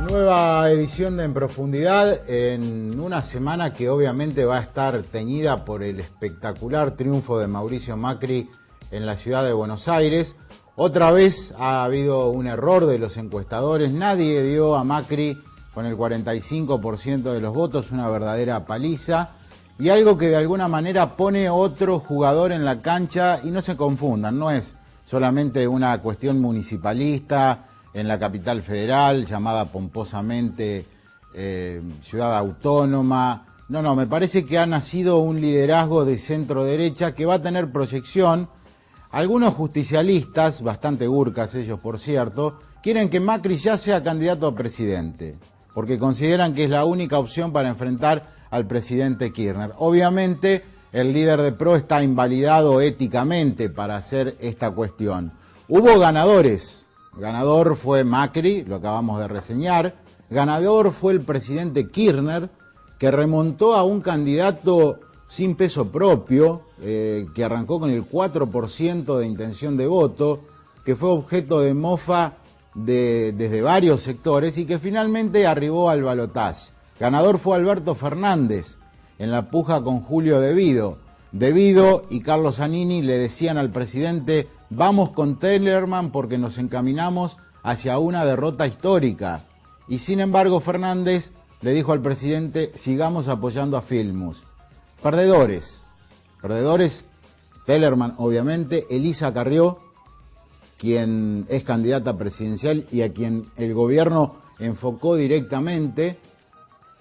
Nueva edición de En Profundidad en una semana que obviamente va a estar teñida por el espectacular triunfo de Mauricio Macri en la ciudad de Buenos Aires. Otra vez ha habido un error de los encuestadores, nadie dio a Macri con el 45% de los votos, una verdadera paliza y algo que de alguna manera pone otro jugador en la cancha. Y no se confundan, no es solamente una cuestión municipalista en la capital federal, llamada pomposamente ciudad autónoma. No, me parece que ha nacido un liderazgo de centro derecha que va a tener proyección. Algunos justicialistas, bastante burcas ellos por cierto, quieren que Macri ya sea candidato a presidente, porque consideran que es la única opción para enfrentar al presidente Kirchner. Obviamente el líder de PRO está invalidado éticamente para hacer esta cuestión. Hubo ganadores. Ganador fue Macri, lo acabamos de reseñar. Ganador fue el presidente Kirchner, que remontó a un candidato sin peso propio, que arrancó con el 4% de intención de voto, que fue objeto de mofa desde varios sectores y que finalmente arribó al balotaje. Ganador fue Alberto Fernández, en la puja con Julio De Vido. De Vido y Carlos Zanini le decían al presidente: vamos con Tellerman porque nos encaminamos hacia una derrota histórica. Y sin embargo Fernández le dijo al presidente: sigamos apoyando a Filmus. Perdedores, Tellerman obviamente, Elisa Carrió, quien es candidata presidencial y a quien el gobierno enfocó directamente.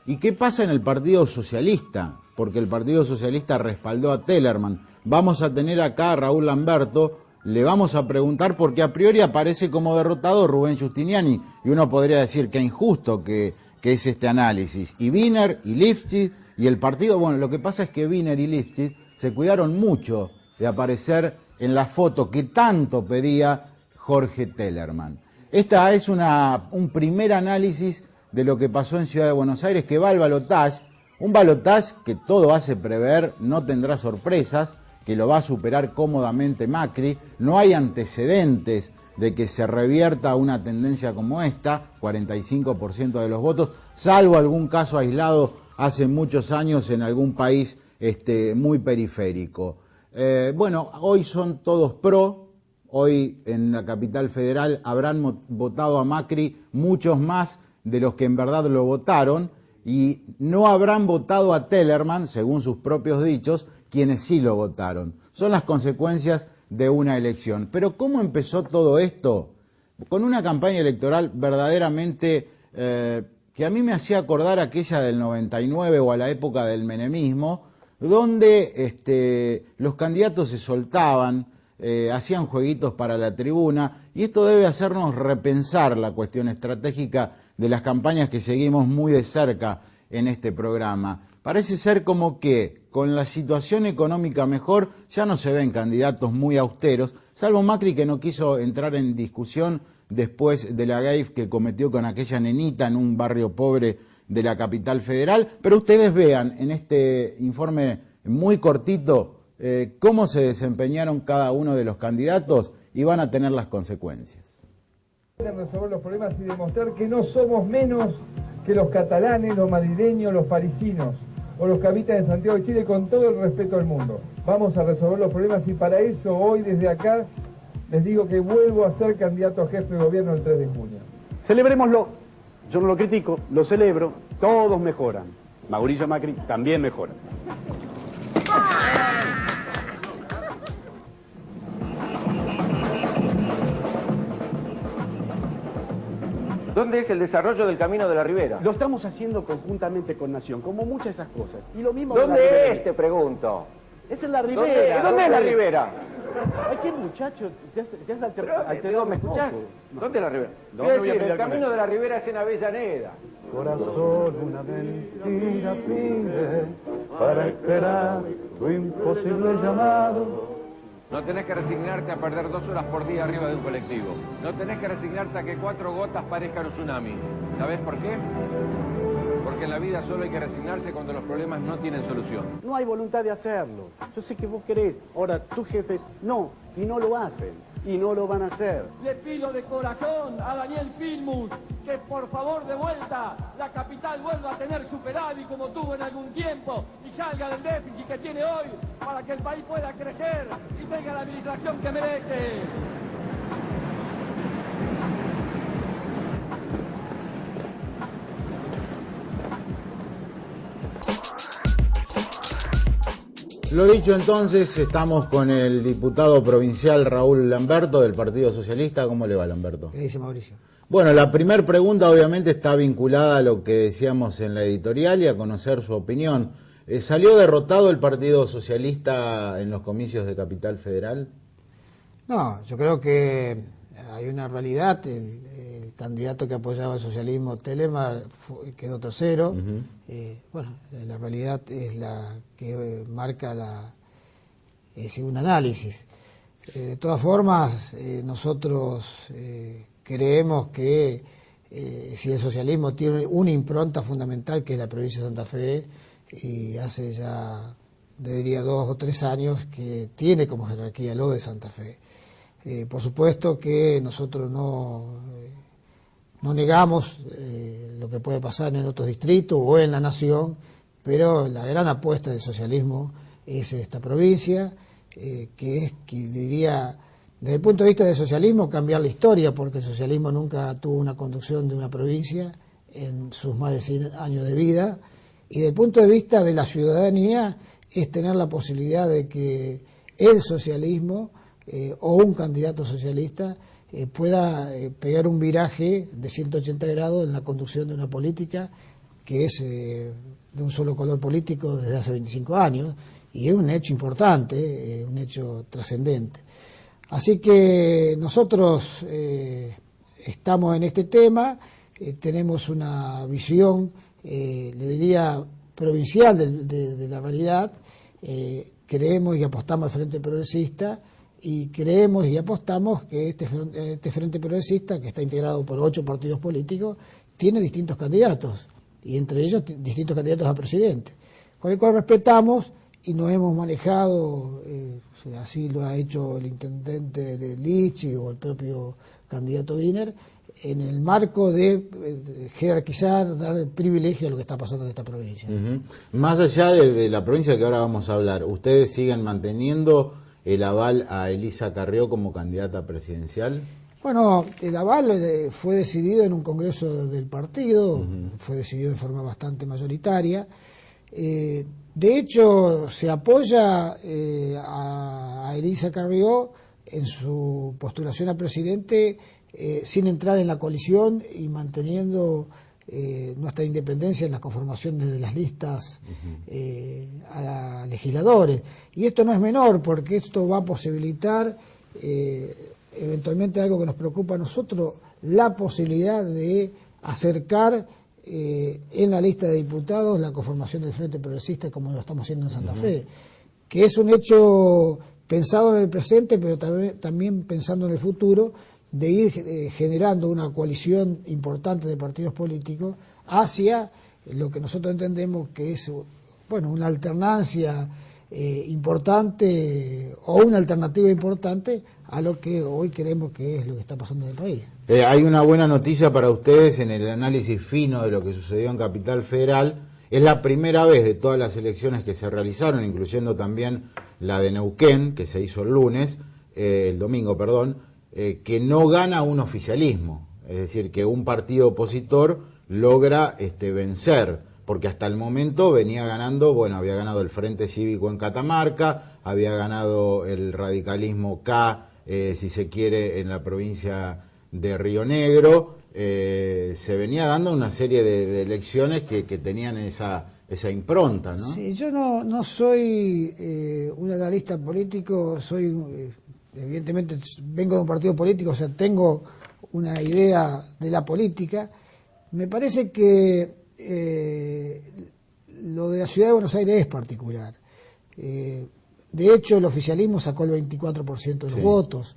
¿Y qué pasa en el Partido Socialista? Porque el Partido Socialista respaldó a Tellerman. Vamos a tener acá a Raúl Lamberto, le vamos a preguntar porque a priori aparece como derrotado Rubén Giustiniani y uno podría decir que injusto que es este análisis. Y Wiener y Lifschitz y el partido, bueno, lo que pasa es que Wiener y Lifschitz se cuidaron mucho de aparecer en la foto que tanto pedía Jorge Tellerman. Esta es un primer análisis de lo que pasó en Ciudad de Buenos Aires, que va al balotaje. Un balotaje que todo hace prever no tendrá sorpresas, que lo va a superar cómodamente Macri. No hay antecedentes de que se revierta una tendencia como esta, 45% de los votos, salvo algún caso aislado hace muchos años en algún país muy periférico. Bueno, hoy son todos pro. Hoy en la capital federal habrán votado a Macri muchos más de los que en verdad lo votaron, y no habrán votado a Tellerman, según sus propios dichos, quienes sí lo votaron. Son las consecuencias de una elección. Pero ¿cómo empezó todo esto? Con una campaña electoral verdaderamente que a mí me hacía acordar aquella del 99 o a la época del menemismo, donde los candidatos se soltaban, hacían jueguitos para la tribuna, y esto debe hacernos repensar la cuestión estratégica de las campañas que seguimos muy de cerca en este programa. Parece ser como que con la situación económica mejor ya no se ven candidatos muy austeros, salvo Macri, que no quiso entrar en discusión después de la gaffe que cometió con aquella nenita en un barrio pobre de la capital federal. Pero ustedes vean en este informe muy cortito cómo se desempeñaron cada uno de los candidatos y van a tener las consecuencias. Resolver los problemas y demostrar que no somos menos que los catalanes, los madrileños, los parisinos o los que habitan en Santiago de Chile, con todo el respeto al mundo. Vamos a resolver los problemas y para eso hoy desde acá les digo que vuelvo a ser candidato a jefe de gobierno el 3 de junio. Celebrémoslo. Yo no lo critico, lo celebro. Todos mejoran. Mauricio Macri también mejora. ¿Dónde es el desarrollo del Camino de la Ribera? Lo estamos haciendo conjuntamente con Nación, como muchas de esas cosas. Y lo mismo ¿Dónde es, te pregunto? Es en la Ribera. ¿Dónde es la Ribera? Ay, qué muchacho, ya se alteró. ¿Me escuchás? No. ¿Dónde es la Ribera? No, Quiero no voy a decir, el pelear Camino de la Ribera es en Avellaneda. Corazón, una mentira pide para esperar tu imposible llamado. No tenés que resignarte a perder 2 horas por día arriba de un colectivo. No tenés que resignarte a que 4 gotas parezcan un tsunami. ¿Sabés por qué? Porque en la vida solo hay que resignarse cuando los problemas no tienen solución. No hay voluntad de hacerlo. Yo sé que vos querés. Ahora, tus jefes no, y no lo hacen. y no lo van a hacer. Le pido de corazón a Daniel Filmus que por favor de vuelta la capital vuelva a tener superávit como tuvo en algún tiempo y salga del déficit que tiene hoy para que el país pueda crecer y tenga la administración que merece. Lo dicho entonces, estamos con el diputado provincial Raúl Lamberto del Partido Socialista. ¿Cómo le va, Lamberto? ¿Qué dice Mauricio? Bueno, la primera pregunta obviamente está vinculada a lo que decíamos en la editorial y a conocer su opinión. ¿Salió derrotado el Partido Socialista en los comicios de Capital Federal? No, yo creo que hay una realidad. El candidato que apoyaba el socialismo, Telemar, quedó tercero. Bueno, la realidad es la que marca un análisis. De todas formas, nosotros creemos que si el socialismo tiene una impronta fundamental, que es la provincia de Santa Fe, y hace ya, le diría, 2 o 3 años que tiene como jerarquía lo de Santa Fe. Por supuesto que nosotros no negamos lo que puede pasar en otros distritos o en la nación, pero la gran apuesta del socialismo es esta provincia, que es, que diría, desde el punto de vista del socialismo, cambiar la historia, porque el socialismo nunca tuvo una conducción de una provincia en sus más de 100 años de vida, y desde el punto de vista de la ciudadanía es tener la posibilidad de que el socialismo o un candidato socialista pueda pegar un viraje de 180 grados en la conducción de una política que es de un solo color político desde hace 25 años, y es un hecho importante, un hecho trascendente. Así que nosotros estamos en este tema, tenemos una visión, le diría, provincial de la realidad, creemos y apostamos al Frente Progresista, y creemos y apostamos que este Frente Progresista, que está integrado por 8 partidos políticos, tiene distintos candidatos, y entre ellos distintos candidatos a presidente, con el cual respetamos y nos hemos manejado, así lo ha hecho el intendente Lichi o el propio candidato Wiener, en el marco de jerarquizar, dar el privilegio a lo que está pasando en esta provincia. Más allá de la provincia que ahora vamos a hablar, ¿ustedes siguen manteniendo el aval a Elisa Carrió como candidata presidencial? Bueno, el aval fue decidido en un congreso del partido, fue decidido de forma bastante mayoritaria. De hecho, se apoya a Elisa Carrió en su postulación a presidente sin entrar en la coalición y manteniendo nuestra independencia en las conformaciones de las listas a legisladores. Y esto no es menor, porque esto va a posibilitar eventualmente algo que nos preocupa a nosotros, la posibilidad de acercar en la lista de diputados la conformación del Frente Progresista, como lo estamos haciendo en Santa Fe, que es un hecho pensado en el presente, pero también pensando en el futuro, de ir generando una coalición importante de partidos políticos hacia lo que nosotros entendemos que es, bueno, una alternancia importante o una alternativa importante a lo que hoy creemos que es lo que está pasando en el país. Hay una buena noticia para ustedes en el análisis fino de lo que sucedió en Capital Federal. Es la primera vez de todas las elecciones que se realizaron, incluyendo también la de Neuquén, que se hizo el domingo, que no gana un oficialismo, es decir, que un partido opositor logra vencer, porque hasta el momento venía ganando, había ganado el Frente Cívico en Catamarca, había ganado el radicalismo K, si se quiere, en la provincia de Río Negro, se venía dando una serie de elecciones que tenían esa impronta, ¿no? Sí, yo no soy un analista político, evidentemente vengo de un partido político, o sea, tengo una idea de la política. Me parece que lo de la Ciudad de Buenos Aires es particular. De hecho, el oficialismo sacó el 24% de los votos.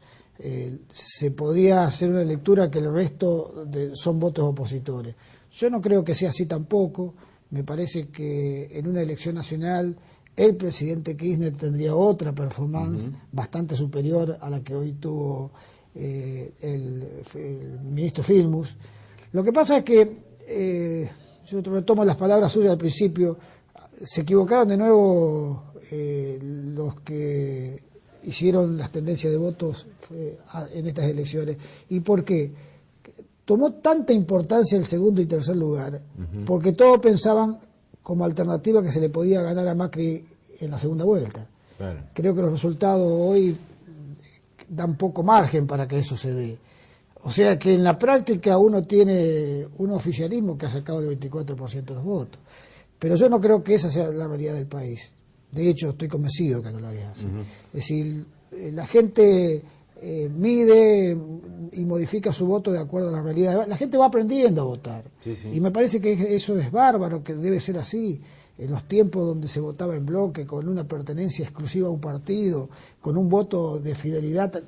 Se podría hacer una lectura que el resto son votos opositores. Yo no creo que sea así tampoco. Me parece que en una elección nacional el presidente Kirchner tendría otra performance bastante superior a la que hoy tuvo el ministro Filmus. Lo que pasa es que, yo retomo las palabras suyas al principio, se equivocaron de nuevo los que hicieron las tendencias de votos en estas elecciones. ¿Y por qué? Tomó tanta importancia el segundo y tercer lugar, porque todos pensaban como alternativa que se le podía ganar a Macri en la segunda vuelta. Claro. Creo que los resultados hoy dan poco margen para que eso se dé. O sea que en la práctica uno tiene un oficialismo que ha sacado el 24% de los votos. Pero yo no creo que esa sea la realidad del país. De hecho, estoy convencido que no la es así. Es decir, la gente mide y modifica su voto de acuerdo a la realidad. La gente va aprendiendo a votar. Sí, sí. Y me parece que eso es bárbaro, que debe ser así. En los tiempos donde se votaba en bloque, con una pertenencia exclusiva a un partido, con un voto de fidelidad,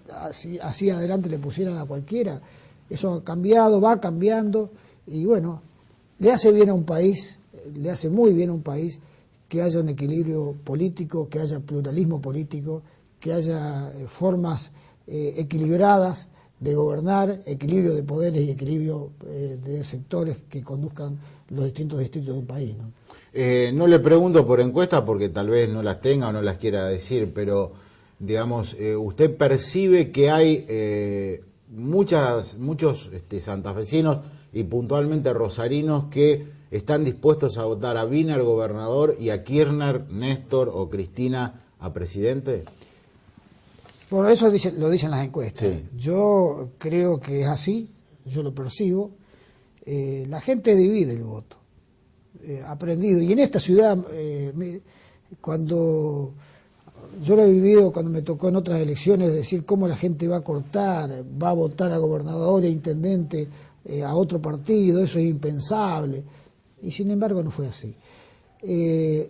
así adelante le pusieran a cualquiera, eso ha cambiado, va cambiando, y bueno, le hace bien a un país, le hace muy bien a un país que haya un equilibrio político, que haya pluralismo político, que haya formas equilibradas de gobernar, equilibrio de poderes y equilibrio de sectores que conduzcan los distintos distritos de un país, ¿no? No le pregunto por encuestas porque tal vez no las tenga o no las quiera decir, pero digamos, usted percibe que hay muchos santafesinos y puntualmente rosarinos que están dispuestos a votar a Wiener gobernador y a Kirchner, Néstor o Cristina a presidente. Bueno, eso lo dicen las encuestas. Sí. Yo creo que es así, yo lo percibo. La gente divide el voto. Aprendido. Y en esta ciudad, cuando yo lo he vivido, cuando me tocó en otras elecciones, decir cómo la gente va a cortar, va a votar a gobernador e intendente a otro partido, eso es impensable. Y sin embargo no fue así.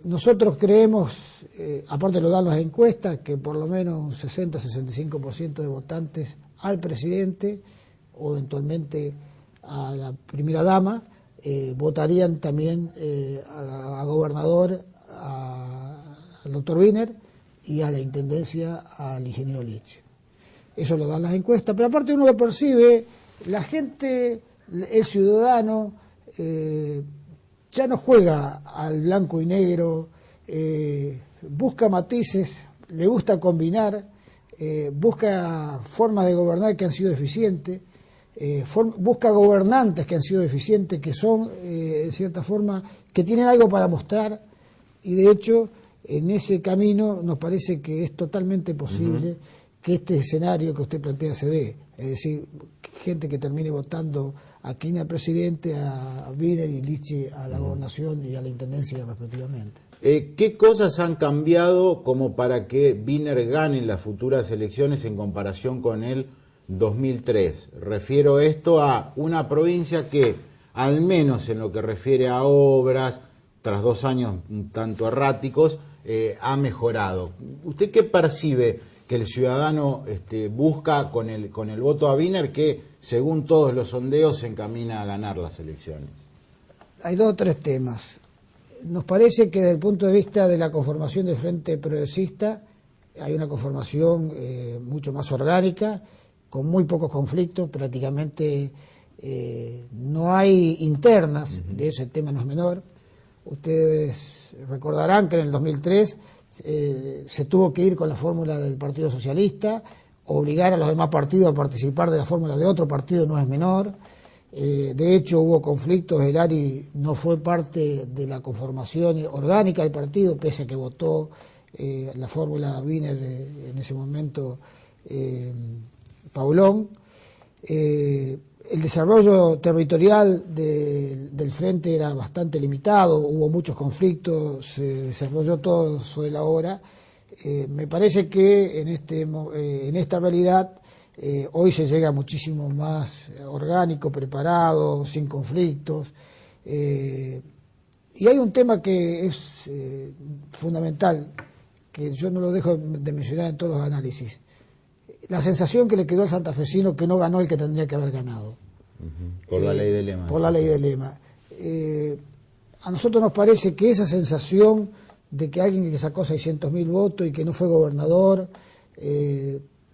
Nosotros creemos, aparte lo dan las encuestas, que por lo menos un 60-65% de votantes al presidente o eventualmente a la primera dama votarían también a gobernador, al doctor Wiener y a la intendencia al ingeniero Lich. Eso lo dan las encuestas, pero aparte uno lo percibe, la gente, el ciudadano, ya no juega al blanco y negro, busca matices, le gusta combinar, busca formas de gobernar que han sido eficientes, busca gobernantes que han sido eficientes, que son, en cierta forma, que tienen algo para mostrar, y de hecho, en ese camino nos parece que es totalmente posible que este escenario que usted plantea se dé. Es decir, gente que termine votando a Kirchner presidente, a Wiener y Lichi a la gobernación y a la intendencia respectivamente. ¿Qué cosas han cambiado como para que Wiener gane en las futuras elecciones en comparación con el 2003? Refiero esto a una provincia que, al menos en lo que refiere a obras, tras 2 años un tanto erráticos, ha mejorado. ¿Usted qué percibe que el ciudadano busca con el voto a Wiener, que según todos los sondeos se encamina a ganar las elecciones? Hay 2 o 3 temas. Nos parece que desde el punto de vista de la conformación del Frente Progresista hay una conformación mucho más orgánica, con muy pocos conflictos, prácticamente no hay internas, de ese tema no es menor. Ustedes recordarán que en el 2003 se tuvo que ir con la fórmula del Partido Socialista, obligar a los demás partidos a participar de la fórmula de otro partido no es menor. De hecho hubo conflictos, el ARI no fue parte de la conformación orgánica del partido, pese a que votó la fórmula Wiener en ese momento Paulón. El desarrollo territorial del frente era bastante limitado, hubo muchos conflictos, se desarrolló todo sobre la hora. Me parece que en esta realidad hoy se llega muchísimo más orgánico, preparado, sin conflictos. Y hay un tema que es fundamental, que yo no lo dejo de mencionar en todos los análisis. La sensación que le quedó al santafesino que no ganó el que tendría que haber ganado. Por la ley de Lema. Por la ley de Lema. A nosotros nos parece que esa sensación de que alguien que sacó 600.000 votos y que no fue gobernador,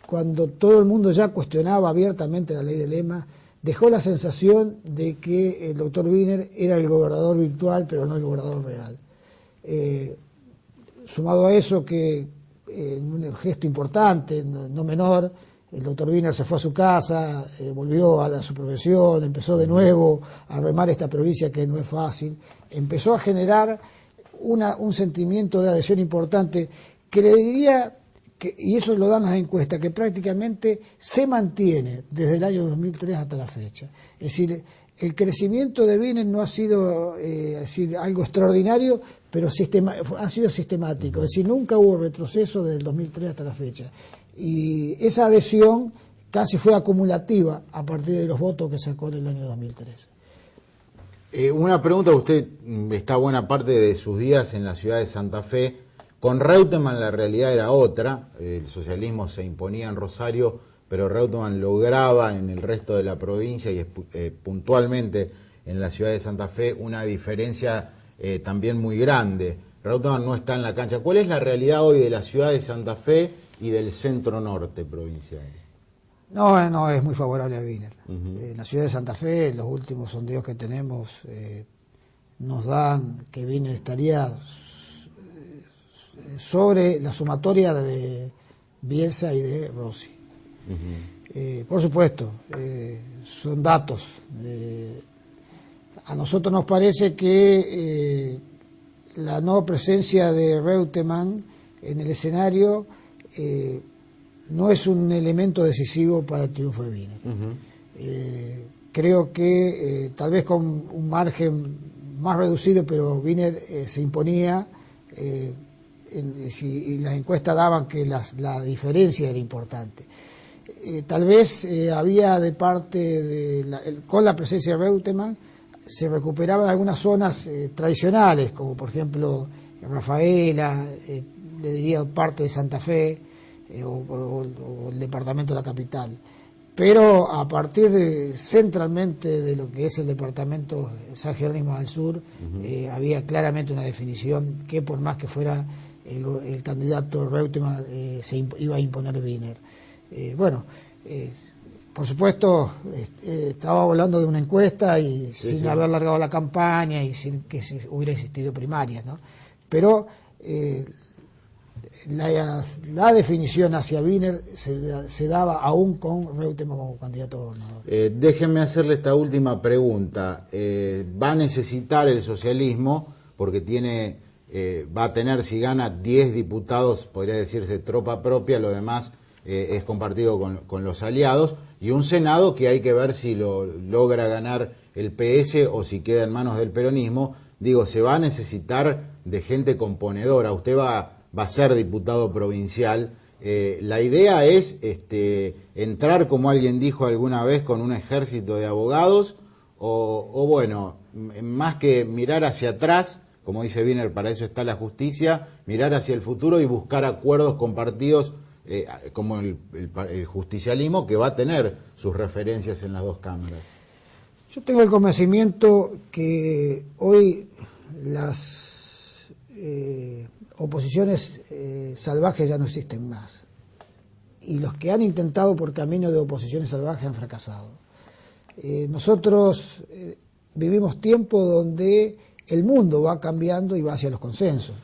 cuando todo el mundo ya cuestionaba abiertamente la ley de Lema, dejó la sensación de que el doctor Wiener era el gobernador virtual, pero no el gobernador real. Sumado a eso, que en un gesto importante, no menor, el doctor Wiener se fue a su casa, volvió a su profesión, empezó de nuevo a remar esta provincia que no es fácil, empezó a generar un sentimiento de adhesión importante que le diría, y eso lo dan las encuestas, que prácticamente se mantiene desde el año 2003 hasta la fecha. Es decir, el crecimiento de Wiener no ha sido algo extraordinario, pero ha sido sistemático. Es decir, nunca hubo retroceso desde el 2003 hasta la fecha. Y esa adhesión casi fue acumulativa a partir de los votos que sacó en el año 2003. Una pregunta: usted está buena parte de sus días en la ciudad de Santa Fe. Con Reutemann la realidad era otra. El socialismo se imponía en Rosario, pero Reutemann lograba en el resto de la provincia y puntualmente en la ciudad de Santa Fe una diferencia también muy grande. Reutemann no está en la cancha. ¿Cuál es la realidad hoy de la ciudad de Santa Fe y del centro norte provincial? No, es muy favorable a Wiener. En la ciudad de Santa Fe, los últimos sondeos que tenemos nos dan que Wiener estaría sobre la sumatoria de Bielsa y de Rossi. Por supuesto, son datos. A nosotros nos parece que la no presencia de Reutemann en el escenario no es un elemento decisivo para el triunfo de Wiener. Creo que tal vez con un margen más reducido, pero Wiener se imponía, y las encuestas daban que la diferencia era importante. Tal vez había de parte con la presencia de Reutemann se recuperaban algunas zonas tradicionales, como por ejemplo Rafaela, le diría parte de Santa Fe, o el departamento de la capital. Pero a partir centralmente de lo que es el departamento San Jerónimo del Sur, había claramente una definición que por más que fuera el candidato Reutemann se iba a imponer Wiener. Por supuesto, estábamos hablando de una encuesta y sin haber largado la campaña y sin que hubiera existido primarias, ¿no? Pero la definición hacia Wiener se daba aún con Reutemann como candidato a gobernador. Déjenme hacerle esta última pregunta. ¿Va a necesitar el socialismo, porque va a tener, si gana, 10 diputados, podría decirse tropa propia, lo demás es compartido con los aliados, y un Senado que hay que ver si lo logra ganar el PS o si queda en manos del peronismo? Digo, se va a necesitar de gente componedora. Usted va a ser diputado provincial. La idea es entrar, como alguien dijo alguna vez, con un ejército de abogados, o bueno, más que mirar hacia atrás, como dice Wiener, para eso está la justicia, mirar hacia el futuro y buscar acuerdos con partidos como el justicialismo, que va a tener sus referencias en las dos cámaras. Yo tengo el convencimiento que hoy las oposiciones salvajes ya no existen más, y los que han intentado por camino de oposiciones salvajes han fracasado. Nosotros vivimos tiempo donde el mundo va cambiando y va hacia los consensos.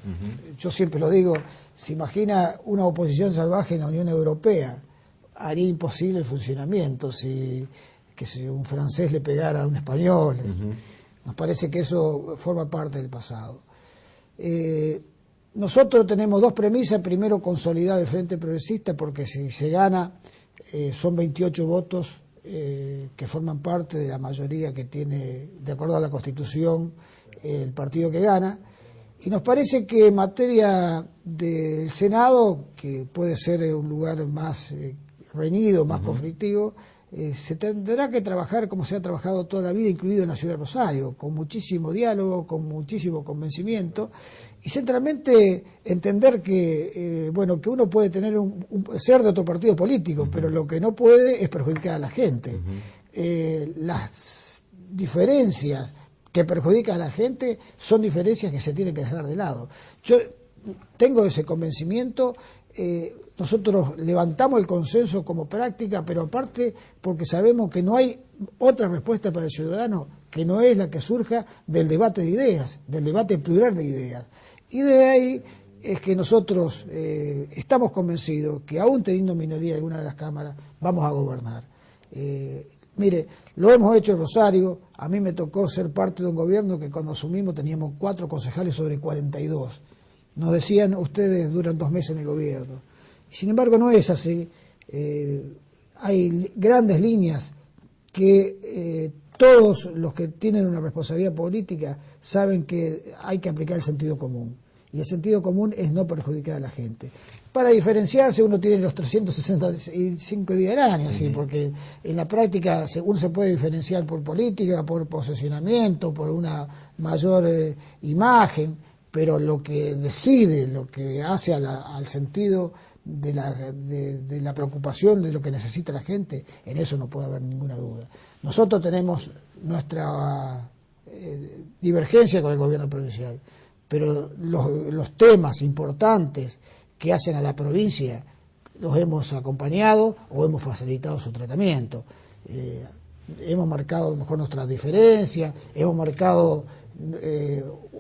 Yo siempre lo digo, se imagina una oposición salvaje en la Unión Europea, haría imposible el funcionamiento que si un francés le pegara a un español. Nos parece que eso forma parte del pasado. Nosotros tenemos dos premisas. Primero, consolidar el Frente Progresista, porque si se gana, son 28 votos que forman parte de la mayoría que tiene, de acuerdo a la Constitución, el partido que gana. Y nos parece que en materia del Senado, que puede ser un lugar más reñido, más conflictivo, se tendrá que trabajar como se ha trabajado toda la vida, incluido en la ciudad de Rosario, con muchísimo diálogo, con muchísimo convencimiento, y centralmente entender que que uno puede tener ser de otro partido político, pero lo que no puede es perjudicar a la gente. Las diferencias que perjudican a la gente son diferencias que se tienen que dejar de lado. Yo tengo ese convencimiento. Nosotros levantamos el consenso como práctica, pero aparte porque sabemos que no hay otra respuesta para el ciudadano que no es la que surja del debate de ideas, del debate plural de ideas. Y de ahí es que nosotros estamos convencidos que aún teniendo minoría en alguna de las cámaras, vamos a gobernar. Mire, lo hemos hecho en Rosario. A mí me tocó ser parte de un gobierno que cuando asumimos teníamos 4 concejales sobre 42. Nos decían, ustedes duran 2 meses en el gobierno. Sin embargo, no es así. Hay grandes líneas que todos los que tienen una responsabilidad política saben que hay que aplicar el sentido común. Y el sentido común es no perjudicar a la gente. Para diferenciarse uno tiene los 365 días del año, ¿sí? Porque en la práctica uno se puede diferenciar por política, por posicionamiento, por una mayor imagen, pero lo que decide, lo que hace al sentido de la preocupación de lo que necesita la gente, en eso no puede haber ninguna duda. Nosotros tenemos nuestra divergencia con el gobierno provincial, pero los temas importantes que hacen a la provincia los hemos acompañado o hemos facilitado su tratamiento. Hemos marcado a lo mejor nuestras diferencias, hemos marcado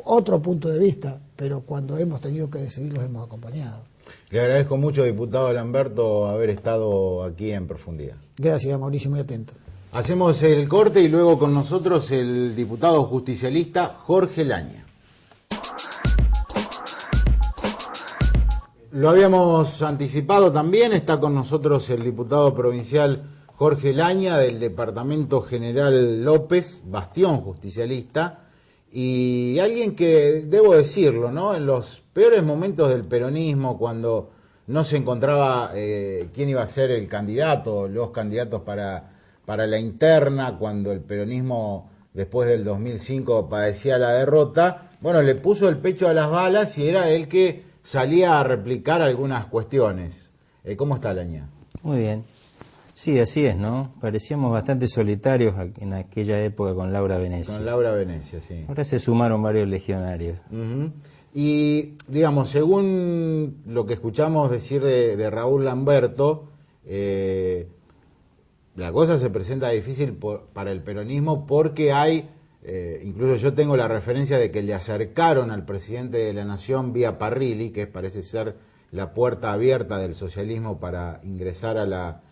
otro punto de vista, pero cuando hemos tenido que decidir los hemos acompañado. Le agradezco mucho, diputado Lamberto, haber estado aquí en profundidad. Gracias, Mauricio, muy atento. Hacemos el corte y luego con nosotros el diputado justicialista Jorge Laña. Lo habíamos anticipado también, está con nosotros el diputado provincial Jorge Laña del Departamento General López, bastión justicialista, y alguien que, debo decirlo, ¿no? En los peores momentos del peronismo, cuando no se encontraba quién iba a ser el candidato, los candidatos para la interna, cuando el peronismo después del 2005 padecía la derrota, bueno, le puso el pecho a las balas y era el que salía a replicar algunas cuestiones. ¿Cómo está, Laña? Muy bien. Sí, así es, ¿no? Parecíamos bastante solitarios en aquella época con Laura Venecia. Con Laura Venecia, sí. Ahora se sumaron varios legionarios. Y, digamos, según lo que escuchamos decir de Raúl Lamberto, la cosa se presenta difícil para el peronismo porque hay, incluso yo tengo la referencia de que le acercaron al presidente de la Nación vía Parrilli, que parece ser la puerta abierta del socialismo para ingresar a la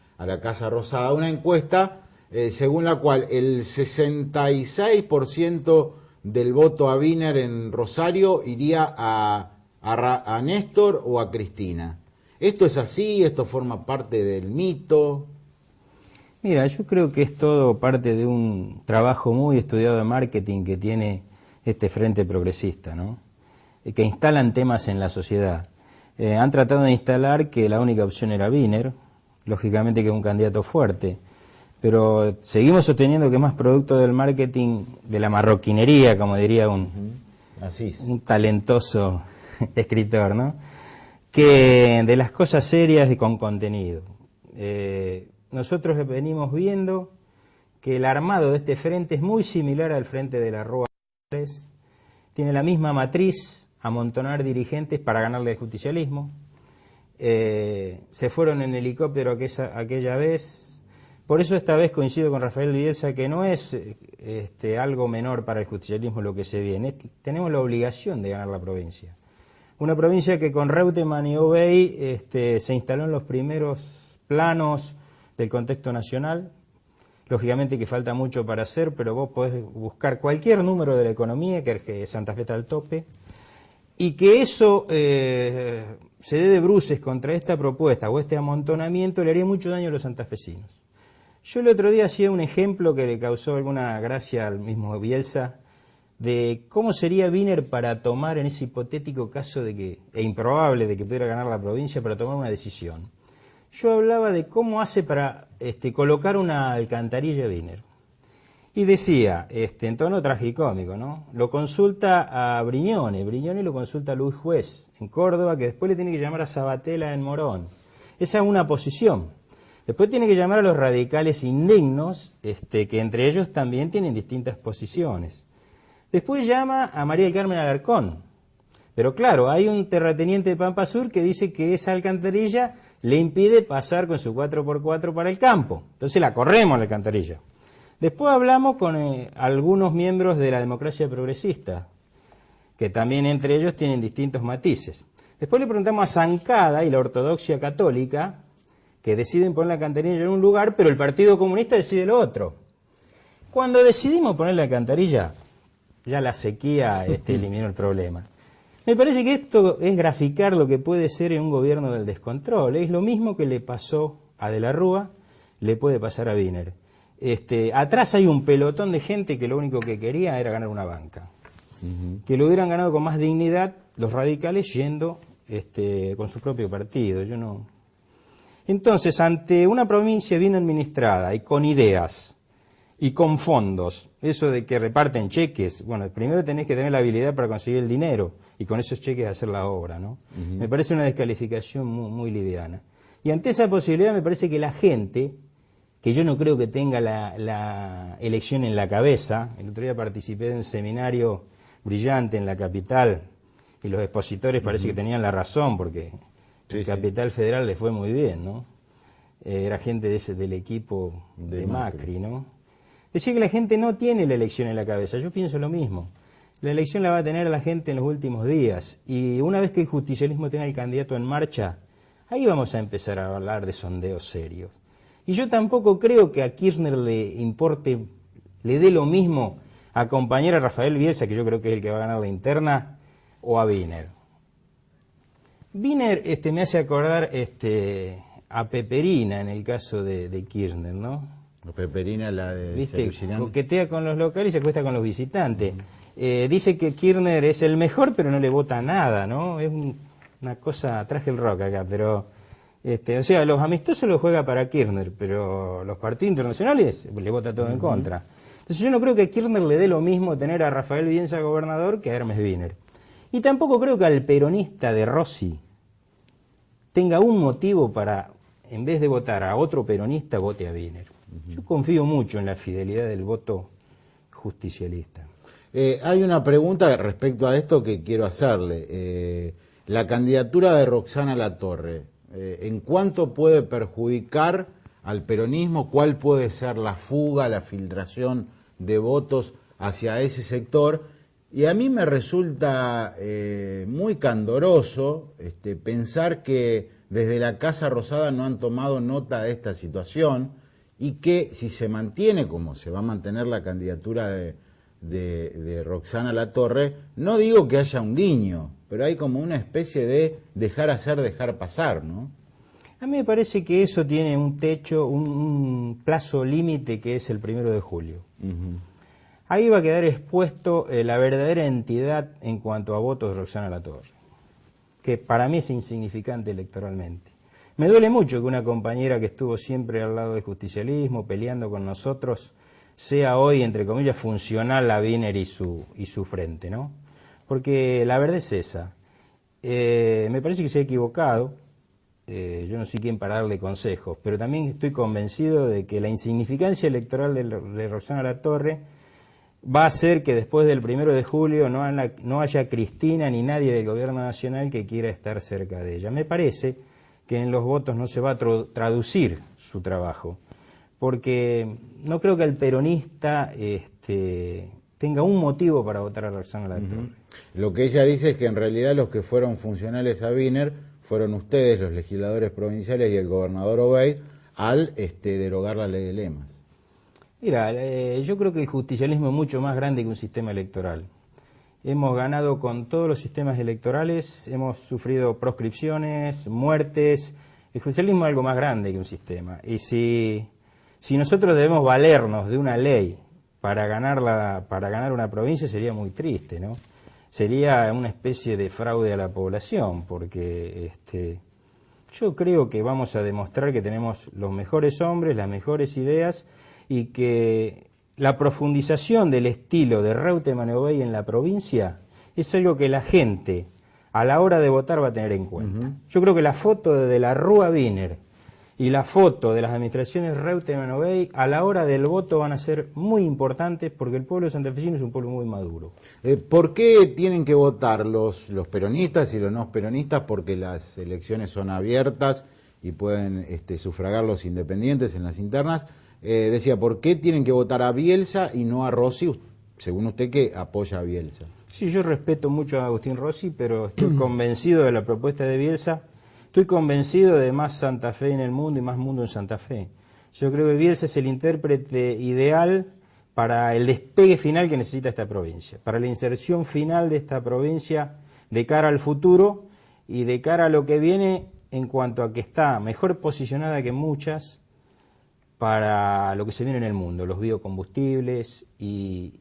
Casa Rosada, una encuesta según la cual el 66% del voto a Wiener en Rosario iría a Néstor o a Cristina. ¿Esto es así? ¿Esto forma parte del mito? Mira, yo creo que es todo parte de un trabajo muy estudiado de marketing que tiene este Frente Progresista, ¿no? Que instalan temas en la sociedad. Han tratado de instalar que la única opción era Wiener, lógicamente que es un candidato fuerte, pero seguimos sosteniendo que es más producto del marketing, de la marroquinería, como diría un talentoso escritor, ¿no? Que de las cosas serias y con contenido. Nosotros venimos viendo que el armado de este frente es muy similar al frente de la Rúa 3, tiene la misma matriz, amontonar dirigentes para ganarle al justicialismo. Se fueron en helicóptero aquella vez. Por eso esta vez coincido con Rafael Bielsa que no es algo menor para el justicialismo lo que se viene. Tenemos la obligación de ganar la provincia. Una provincia que con Reutemann y Obey se instaló en los primeros planos del contexto nacional. Lógicamente que falta mucho para hacer, pero vos podés buscar cualquier número de la economía, que Santa Fe está al tope, y que eso se dé de bruces contra esta propuesta o este amontonamiento le haría mucho daño a los santafesinos. Yo el otro día hacía un ejemplo que le causó alguna gracia al mismo Bielsa de cómo sería Wiener para tomar en ese hipotético caso e improbable de que pudiera ganar la provincia para tomar una decisión. Yo hablaba de cómo hace para colocar una alcantarilla Wiener. Y decía, en tono tragicómico, ¿no? Lo consulta a Brignone lo consulta a Luis Juez en Córdoba, que después le tiene que llamar a Sabatella en Morón. Esa es una posición. Después tiene que llamar a los radicales indignos, que entre ellos también tienen distintas posiciones. Después llama a María del Carmen Alarcón, Pero claro, hay un terrateniente de Pampa Sur que dice que esa alcantarilla le impide pasar con su 4x4 para el campo. Entonces la corremos la alcantarilla. Después hablamos con algunos miembros de la democracia progresista, que también entre ellos tienen distintos matices. Después le preguntamos a Zancada y la ortodoxia católica, que deciden poner la alcantarilla en un lugar, pero el Partido Comunista decide lo otro. Cuando decidimos poner la alcantarilla, ya la sequía eliminó el problema. Me parece que esto es graficar lo que puede ser en un gobierno del descontrol. Es lo mismo que le pasó a De la Rúa, le puede pasar a Wiener. Atrás hay un pelotón de gente que lo único que quería era ganar una banca. Que lo hubieran ganado con más dignidad los radicales yendo con su propio partido. Yo no. Entonces, ante una provincia bien administrada y con ideas y con fondos, eso de que reparten cheques, bueno, primero tenés que tener la habilidad para conseguir el dinero y con esos cheques hacer la obra, ¿no? Me parece una descalificación muy, muy liviana. Y ante esa posibilidad me parece que la gente, que yo no creo que tenga la elección en la cabeza, el otro día participé de un seminario brillante en la capital y los expositores parece que tenían la razón porque en Capital Federal les fue muy bien, ¿no? Era gente del equipo de Macri, ¿no? Decía que la gente no tiene la elección en la cabeza, yo pienso lo mismo. La elección la va a tener la gente en los últimos días y una vez que el justicialismo tenga el candidato en marcha, ahí vamos a empezar a hablar de sondeos serios. Y yo tampoco creo que a Kirchner le importe, le dé lo mismo acompañar a Rafael Bielsa, que yo creo que es el que va a ganar la interna, o a Wiener. Wiener me hace acordar a Peperina en el caso de Kirchner, ¿no? Peperina, la de... ¿Viste? Coquetea con los locales y se acuesta con los visitantes. Dice que Kirchner es el mejor, pero no le vota nada, ¿no? Es una cosa, traje el rock acá, pero... o sea, los amistosos los juega para Kirchner, pero los partidos internacionales le vota todo en contra. Entonces yo no creo que a Kirchner le dé lo mismo tener a Rafael Bielsa gobernador que a Hermes Wiener. Y tampoco creo que al peronista de Rossi tenga un motivo para, en vez de votar a otro peronista, vote a Wiener. Yo confío mucho en la fidelidad del voto justicialista. Hay una pregunta respecto a esto que quiero hacerle. La candidatura de Roxana Latorre, ¿en cuánto puede perjudicar al peronismo? ¿Cuál puede ser la fuga, la filtración de votos hacia ese sector? Y a mí me resulta muy candoroso pensar que desde la Casa Rosada no han tomado nota de esta situación y que si se mantiene como se va a mantener la candidatura de Roxana Latorre, no digo que haya un guiño, pero hay como una especie de dejar hacer, dejar pasar, ¿no? A mí me parece que eso tiene un techo, un plazo límite que es el 1 de julio. Ahí va a quedar expuesto la verdadera entidad en cuanto a votos de Roxana Latorre, que para mí es insignificante electoralmente. Me duele mucho que una compañera que estuvo siempre al lado del justicialismo, peleando con nosotros, sea hoy, entre comillas, funcional a Wiener y su frente, ¿no? Porque la verdad es esa. Me parece que se ha equivocado. Yo no soy quien para darle consejos, pero también estoy convencido de que la insignificancia electoral de Roxana Latorre va a hacer que después del 1 de julio no haya Cristina ni nadie del gobierno nacional que quiera estar cerca de ella. Me parece que en los votos no se va a traducir su trabajo, porque no creo que el peronista tenga un motivo para votar a Roxana Latorre. Lo que ella dice es que en realidad los que fueron funcionales a Wiener fueron ustedes, los legisladores provinciales y el gobernador Obeid, al derogar la ley de lemas. Mira, yo creo que el justicialismo es mucho más grande que un sistema electoral. Hemos ganado con todos los sistemas electorales, hemos sufrido proscripciones, muertes. El justicialismo es algo más grande que un sistema. Y si nosotros debemos valernos de una ley para ganar una provincia, sería muy triste, ¿no? Sería una especie de fraude a la población, porque yo creo que vamos a demostrar que tenemos los mejores hombres, las mejores ideas, y que la profundización del estilo de Reutemann y Obeid en la provincia es algo que la gente a la hora de votar va a tener en cuenta. Yo creo que la foto de la Rúa Wiener y la foto de las administraciones Reutemann-Obey a la hora del voto van a ser muy importantes porque el pueblo santafesino es un pueblo muy maduro. ¿Por qué tienen que votar los peronistas y los no peronistas? Porque las elecciones son abiertas y pueden sufragar los independientes en las internas. Decía, ¿por qué tienen que votar a Bielsa y no a Rossi, según usted que apoya a Bielsa? Sí, yo respeto mucho a Agustín Rossi, pero estoy convencido de la propuesta de Bielsa. Estoy convencido de más Santa Fe en el mundo y más mundo en Santa Fe. Yo creo que Bielsa es el intérprete ideal para el despegue final que necesita esta provincia, para la inserción final de esta provincia de cara al futuro y de cara a lo que viene en cuanto a que está mejor posicionada que muchas para lo que se viene en el mundo, los biocombustibles y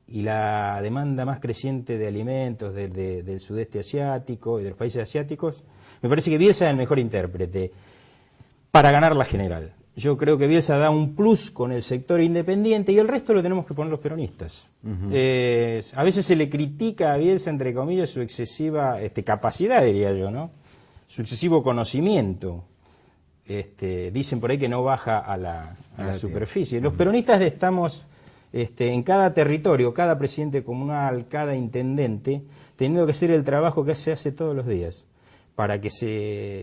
la demanda más creciente de alimentos del sudeste asiático y de los países asiáticos. Me parece que Bielsa es el mejor intérprete para ganar la general. Yo creo que Bielsa da un plus con el sector independiente y el resto lo tenemos que poner los peronistas. A veces se le critica a Bielsa, entre comillas, su excesiva capacidad, diría yo, ¿no? Su excesivo conocimiento. Dicen por ahí que no baja a la superficie. Los peronistas estamos en cada territorio, cada presidente comunal, cada intendente, teniendo que hacer el trabajo que se hace todos los días para que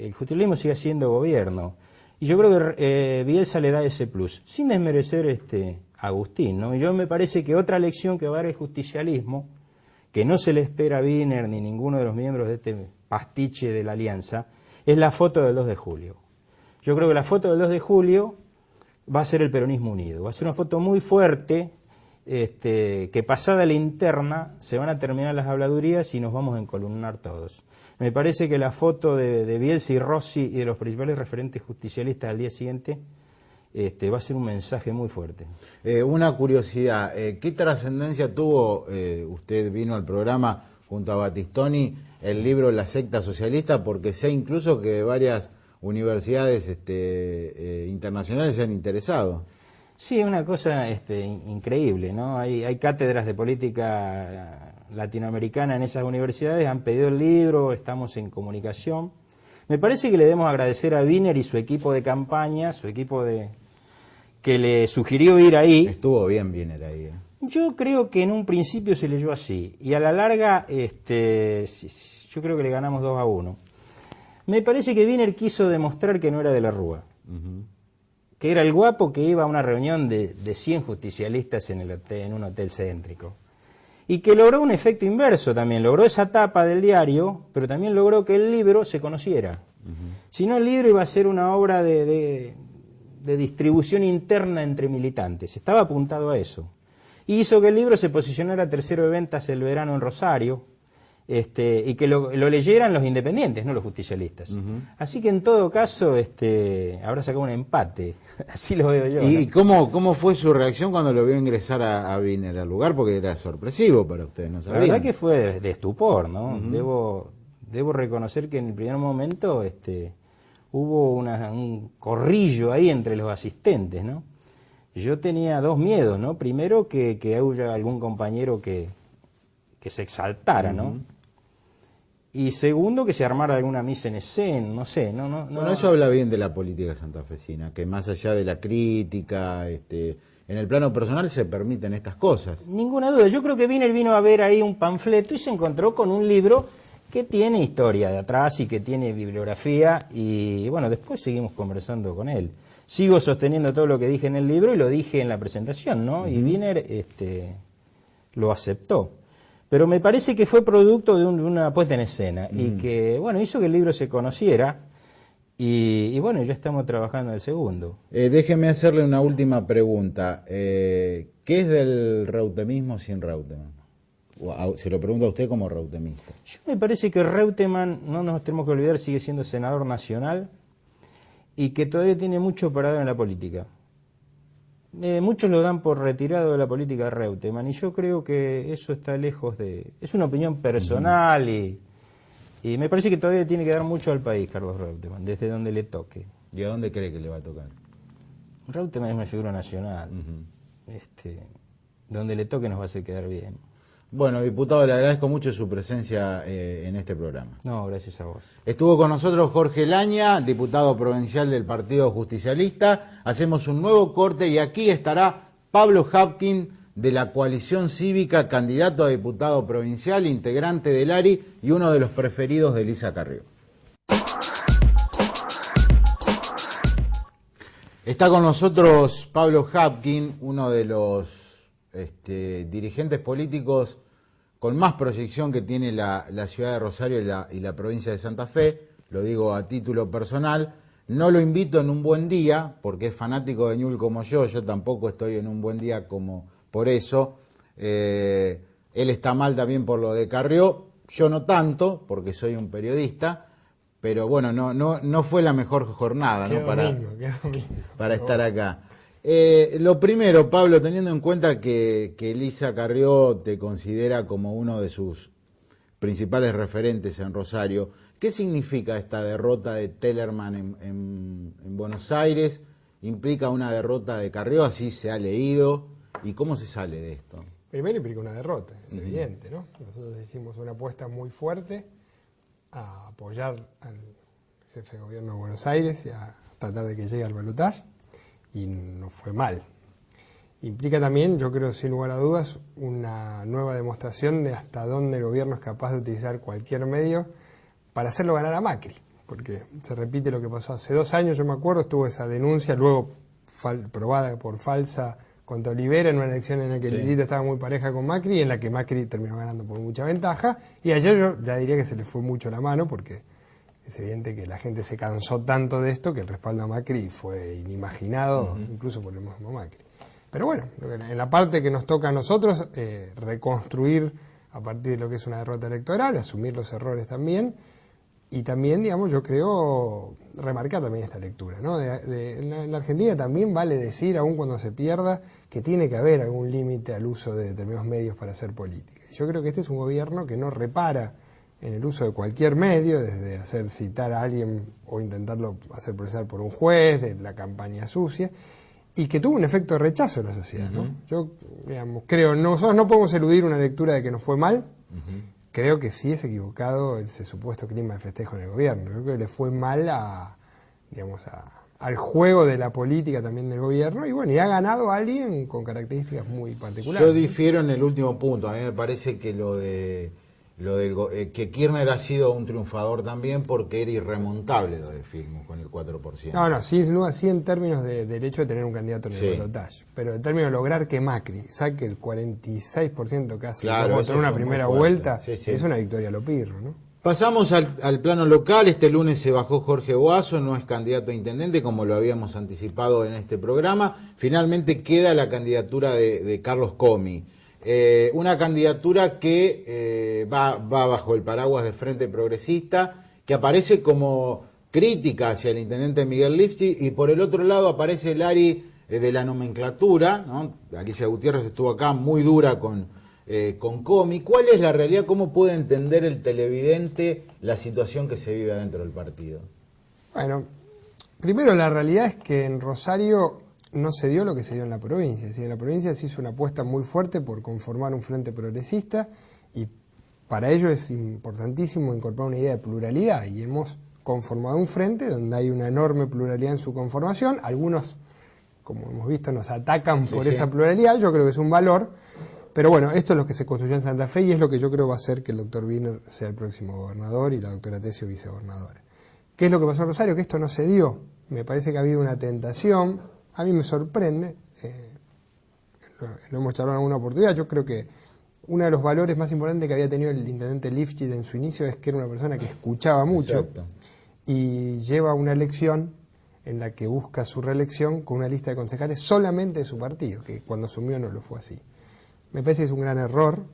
el justicialismo siga siendo gobierno. Y yo creo que Bielsa le da ese plus, sin desmerecer a Agustín, ¿no? Y yo me parece que otra lección que va a dar el justicialismo, que no se le espera a Wiener ni ninguno de los miembros de este pastiche de la alianza, es la foto del 2 de julio. Yo creo que la foto del 2 de julio va a ser el peronismo unido, va a ser una foto muy fuerte, que pasada la interna se van a terminar las habladurías y nos vamos a encolumnar todos. Me parece que la foto de Bielsa y Rossi y de los principales referentes justicialistas al día siguiente va a ser un mensaje muy fuerte. Una curiosidad, ¿qué trascendencia tuvo, usted vino al programa junto a Battistoni, el libro La secta socialista? Porque sé incluso que varias universidades internacionales se han interesado. Sí, una cosa increíble, ¿no? Hay cátedras de política latinoamericana en esas universidades, han pedido el libro, estamos en comunicación. Me parece que le debemos agradecer a Wiener y su equipo de campaña, que le sugirió ir ahí. Estuvo bien Wiener ahí. Yo creo que en un principio se leyó así, y a la larga yo creo que le ganamos 2-1. Me parece que Wiener quiso demostrar que no era de la Rúa. Que era el guapo que iba a una reunión de 100 justicialistas en un hotel céntrico. Y que logró un efecto inverso también, logró esa tapa del diario, pero también logró que el libro se conociera. Si no, el libro iba a ser una obra de distribución interna entre militantes, estaba apuntado a eso. Y hizo que el libro se posicionara tercero de ventas el verano en Rosario, y que lo leyeran los independientes, no los justicialistas. Así que en todo caso habrá sacado un empate, así lo veo yo. ¿Y ¿no? cómo fue su reacción cuando lo vio ingresar a Wiener al lugar? Porque era sorpresivo para ustedes, ¿no sabían? La verdad que fue de estupor, ¿no? Debo reconocer que en el primer momento hubo un corrillo ahí entre los asistentes, ¿no? Yo tenía dos miedos, ¿no? Primero que haya algún compañero que se exaltara, ¿no? Y segundo, que se armara alguna mise en escena, no sé. Bueno, eso habla bien de la política santafesina, que más allá de la crítica, en el plano personal se permiten estas cosas. Ninguna duda. Yo creo que Wiener vino a ver ahí un panfleto y se encontró con un libro que tiene historia de atrás y que tiene bibliografía, y bueno, después seguimos conversando con él. Sigo sosteniendo todo lo que dije en el libro y lo dije en la presentación, ¿no? Y Wiener lo aceptó. Pero me parece que fue producto de una puesta en escena y que, bueno, hizo que el libro se conociera y bueno, ya estamos trabajando en el segundo. Déjeme hacerle una última pregunta. ¿Qué es del reutemismo sin Reutemann? Se lo pregunto a usted como reutemista. Yo me parece que Reutemann, no nos tenemos que olvidar, sigue siendo senador nacional y que todavía tiene mucho para dar en la política. Muchos lo dan por retirado de la política de Reutemann y yo creo que eso está lejos de... Es una opinión personal y me parece que todavía tiene que dar mucho al país Carlos Reutemann, desde donde le toque. ¿Y a dónde cree que le va a tocar? Reutemann es una figura nacional. Donde le toque nos va a hacer quedar bien. Bueno, diputado, le agradezco mucho su presencia en este programa. No, gracias a vos. Estuvo con nosotros Jorge Laña, diputado provincial del Partido Justicialista. Hacemos un nuevo corte y aquí estará Pablo Hapkin, de la Coalición Cívica, candidato a diputado provincial, integrante del ARI y uno de los preferidos de Elisa Carrió. Está con nosotros Pablo Hapkin, uno de los dirigentes políticos con más proyección que tiene la ciudad de Rosario y la provincia de Santa Fe, lo digo a título personal. No lo invito en un buen día, porque es fanático de Ñul como yo tampoco estoy en un buen día como por eso. Él está mal también por lo de Carrió, yo no tanto, porque soy un periodista, pero bueno, no fue la mejor jornada, ¿no? para estar acá. Lo primero, Pablo, teniendo en cuenta que Elisa Carrió te considera como uno de sus principales referentes en Rosario, ¿qué significa esta derrota de Tellerman en Buenos Aires? ¿Implica una derrota de Carrió? ¿Así se ha leído? ¿Y cómo se sale de esto? Primero implica una derrota, es evidente, ¿no? Nosotros hicimos una apuesta muy fuerte a apoyar al jefe de gobierno de Buenos Aires y a tratar de que llegue al balotaje, y no fue mal. Implica también, yo creo sin lugar a dudas, una nueva demostración de hasta dónde el gobierno es capaz de utilizar cualquier medio para hacerlo ganar a Macri, porque se repite lo que pasó hace 2 años, yo me acuerdo, estuvo esa denuncia luego probada por falsa contra Olivera en una elección en la que Lilita estaba muy pareja con Macri y en la que Macri terminó ganando por mucha ventaja, y ayer yo ya diría que se le fue mucho la mano, porque es evidente que la gente se cansó tanto de esto que el respaldo a Macri fue inimaginado, incluso por el mismo Macri. Pero bueno, en la parte que nos toca a nosotros, reconstruir a partir de lo que es una derrota electoral, asumir los errores también, y también, digamos, yo creo, remarcar también esta lectura, ¿no? En la Argentina también vale decir, aun cuando se pierda, que tiene que haber algún límite al uso de determinados medios para hacer política. Yo creo que este es un gobierno que no repara en el uso de cualquier medio, desde hacer citar a alguien o intentarlo hacer procesar por un juez, de la campaña sucia, y que tuvo un efecto de rechazo en la sociedad, ¿no? Yo, digamos, creo, nosotros no podemos eludir una lectura de que nos fue mal. Creo que sí es equivocado ese supuesto clima de festejo en el gobierno. Yo creo que le fue mal al juego de la política también del gobierno, y bueno, y ha ganado a alguien con características muy particulares. Yo difiero en el último punto. A mí me parece que que Kirchner ha sido un triunfador también, porque era irremontable lo de Filmus con el 4%. No, sin duda, sí, en términos del hecho de tener un candidato en el balotaje, pero en términos de lograr que Macri saque el 46% casi de votos en una primera vuelta, es una victoria a lo pirro, ¿no? Pasamos al plano local. Este lunes se bajó Jorge Boazo, no es candidato a intendente como lo habíamos anticipado en este programa. Finalmente queda la candidatura de Carlos Comi. Una candidatura que va bajo el paraguas de Frente Progresista, que aparece como crítica hacia el intendente Miguel Lifchi, y por el otro lado aparece el ARI de la nomenclatura, ¿no? Alicia Gutiérrez estuvo acá muy dura con Comi. ¿Cuál es la realidad? ¿Cómo puede entender el televidente la situación que se vive adentro del partido? Bueno, primero la realidad es que en Rosario no se dio lo que se dio en la provincia. Es decir, en la provincia se hizo una apuesta muy fuerte por conformar un frente progresista, y para ello es importantísimo incorporar una idea de pluralidad, y hemos conformado un frente donde hay una enorme pluralidad en su conformación. Algunos, como hemos visto, nos atacan por esa pluralidad. Yo creo que es un valor, pero bueno, esto es lo que se construyó en Santa Fe y es lo que yo creo va a hacer que el doctor Wiener sea el próximo gobernador y la doctora Tesio vicegobernadora. ¿Qué es lo que pasó en Rosario? Que esto no se dio. Me parece que ha habido una tentación. A mí me sorprende, lo hemos charlado en alguna oportunidad. Yo creo que uno de los valores más importantes que había tenido el intendente Lifchi en su inicio es que era una persona que escuchaba mucho. Exacto. Y lleva una elección en la que busca su reelección con una lista de concejales solamente de su partido, que cuando asumió no lo fue así. Me parece que es un gran error.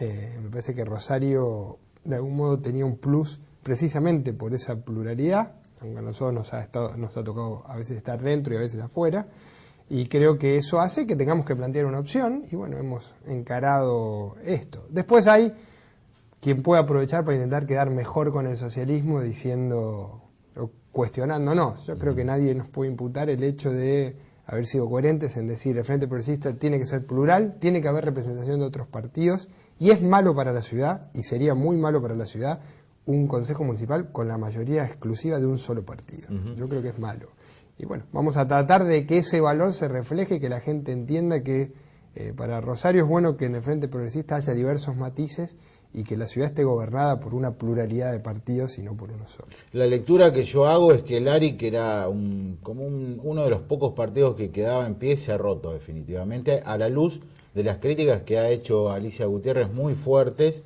Me parece que Rosario de algún modo tenía un plus precisamente por esa pluralidad, aunque a nosotros nos ha tocado a veces estar dentro y a veces afuera, y creo que eso hace que tengamos que plantear una opción, y bueno, hemos encarado esto. Después hay quien puede aprovechar para intentar quedar mejor con el socialismo diciendo o cuestionándonos. Yo creo que nadie nos puede imputar el hecho de haber sido coherentes en decir el Frente Progresista tiene que ser plural, tiene que haber representación de otros partidos, Y es malo para la ciudad, y sería muy malo para la ciudad, un consejo municipal con la mayoría exclusiva de un solo partido. Yo creo que es malo. Y bueno, vamos a tratar de que ese valor se refleje, que la gente entienda que para Rosario es bueno que en el Frente Progresista haya diversos matices y que la ciudad esté gobernada por una pluralidad de partidos y no por uno solo. La lectura que yo hago es que el ARI, que era uno de los pocos partidos que quedaba en pie, se ha roto definitivamente, a la luz de las críticas que ha hecho Alicia Gutiérrez muy fuertes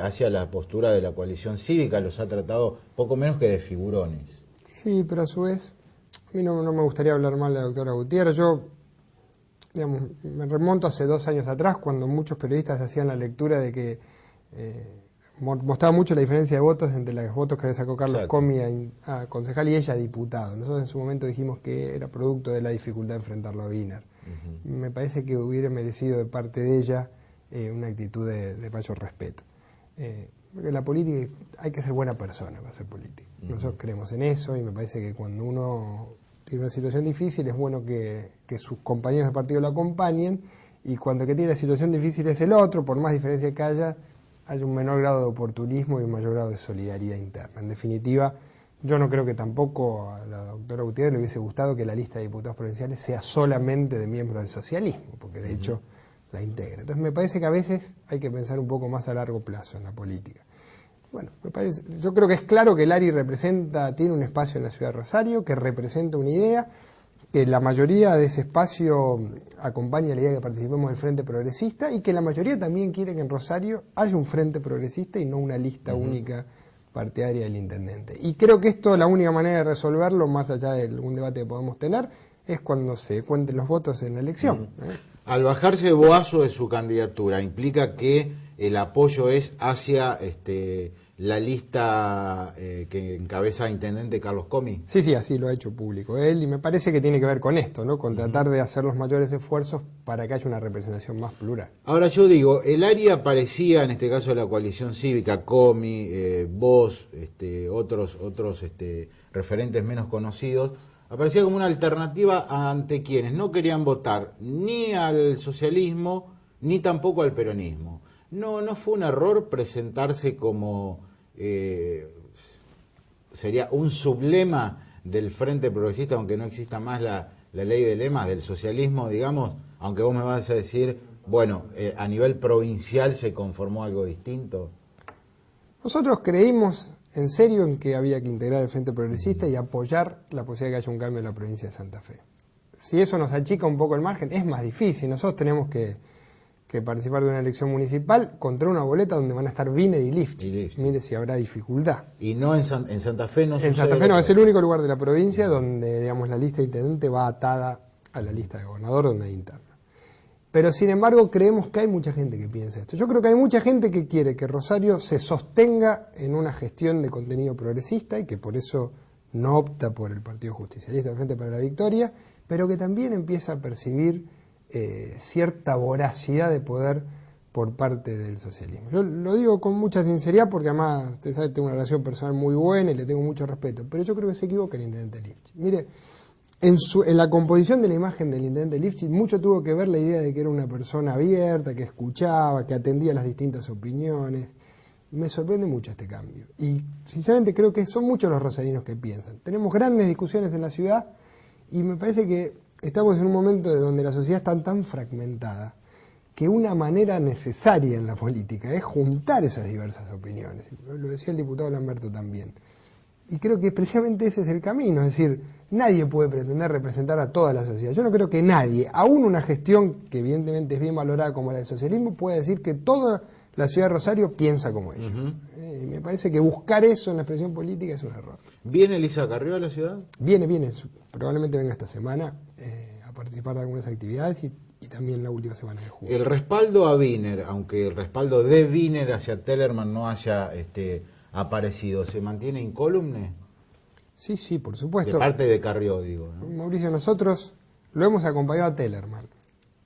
hacia la postura de la coalición cívica. Los ha tratado poco menos que de figurones. Sí, pero a su vez, a mí no me gustaría hablar mal de la doctora Gutiérrez. Yo, digamos, me remonto hace 2 años atrás, cuando muchos periodistas hacían la lectura de que mostraba mucho la diferencia de votos entre los votos que había sacado Carlos Comi a concejal y ella a diputado. Nosotros en su momento dijimos que era producto de la dificultad de enfrentarlo a Wiener. Me parece que hubiera merecido de parte de ella una actitud de mayor respeto. Porque la política, hay que ser buena persona para hacer política. Nosotros creemos en eso y me parece que cuando uno tiene una situación difícil es bueno que sus compañeros de partido lo acompañen, y cuando el que tiene la situación difícil es el otro, por más diferencia que haya un menor grado de oportunismo y un mayor grado de solidaridad interna. En definitiva, yo no creo que tampoco a la doctora Gutiérrez le hubiese gustado que la lista de diputados provinciales sea solamente de miembros del socialismo, porque de hecho la integra. Entonces me parece que a veces hay que pensar un poco más a largo plazo en la política. Bueno, yo creo que es claro que el ARI tiene un espacio en la ciudad de Rosario, que representa una idea, que la mayoría de ese espacio acompaña la idea de que participemos del Frente Progresista, y que la mayoría también quiere que en Rosario haya un Frente Progresista y no una lista única partidaria del intendente. Y creo que esto, la única manera de resolverlo, más allá de algún debate que podamos tener, es cuando se cuenten los votos en la elección. Al bajarse Boazo de su candidatura, ¿implica que el apoyo es hacia la lista que encabeza intendente Carlos Comi? Sí, así lo ha hecho público él, y me parece que tiene que ver con esto, ¿no? Con tratar de hacer los mayores esfuerzos para que haya una representación más plural. Ahora yo digo, el área aparecía, en este caso de la coalición cívica, Comi, vos, otros referentes menos conocidos, aparecía como una alternativa ante quienes no querían votar ni al socialismo ni tampoco al peronismo. ¿No fue un error presentarse como sería un sublema del Frente Progresista, aunque no exista más la ley de lemas del socialismo, digamos, aunque vos me vas a decir, bueno, a nivel provincial se conformó algo distinto? Nosotros creímos en serio en que había que integrar el Frente Progresista y apoyar la posibilidad de que haya un cambio en la provincia de Santa Fe. Si eso nos achica un poco el margen, es más difícil. Nosotros tenemos que participar de una elección municipal contra una boleta donde van a estar Wiener y Lifchitz. Mire si habrá dificultad. Y no en Santa Fe no sucede. En Santa Fe no, es el único lugar de la provincia donde, digamos, la lista de intendente va atada a la lista de gobernador, donde hay interna. Pero sin embargo creemos que hay mucha gente que piensa esto. Yo creo que hay mucha gente que quiere que Rosario se sostenga en una gestión de contenido progresista y que por eso no opta por el Partido Justicialista del Frente para la Victoria, pero que también empieza a percibir cierta voracidad de poder por parte del socialismo. Yo lo digo con mucha sinceridad porque además, usted sabe, tengo una relación personal muy buena y le tengo mucho respeto, pero yo creo que se equivoca el intendente Lifchitz. Mire, en la composición de la imagen del intendente Lifchitz mucho tuvo que ver la idea de que era una persona abierta, que escuchaba, que atendía las distintas opiniones. Me sorprende mucho este cambio. Y sinceramente creo que son muchos los rosarinos que piensan. Tenemos grandes discusiones en la ciudad y me parece que estamos en un momento donde la sociedad está tan fragmentada que una manera necesaria en la política es juntar esas diversas opiniones. Lo decía el diputado Lamberto también. Y creo que precisamente ese es el camino, es decir, nadie puede pretender representar a toda la sociedad. Yo no creo que nadie, aún una gestión que evidentemente es bien valorada como la del socialismo, pueda decir que toda la ciudad de Rosario piensa como ellos. Me parece que buscar eso en la expresión política es un error. ¿Viene Elisa Carrió a la ciudad? Viene, probablemente venga esta semana a participar de algunas actividades y también la última semana de julio. El respaldo a Wiener, aunque el respaldo de Wiener hacia Tellerman no haya aparecido, ¿se mantiene incólume? Sí, por supuesto. De parte de Carrió, digo, ¿no? Mauricio, nosotros lo hemos acompañado a Tellerman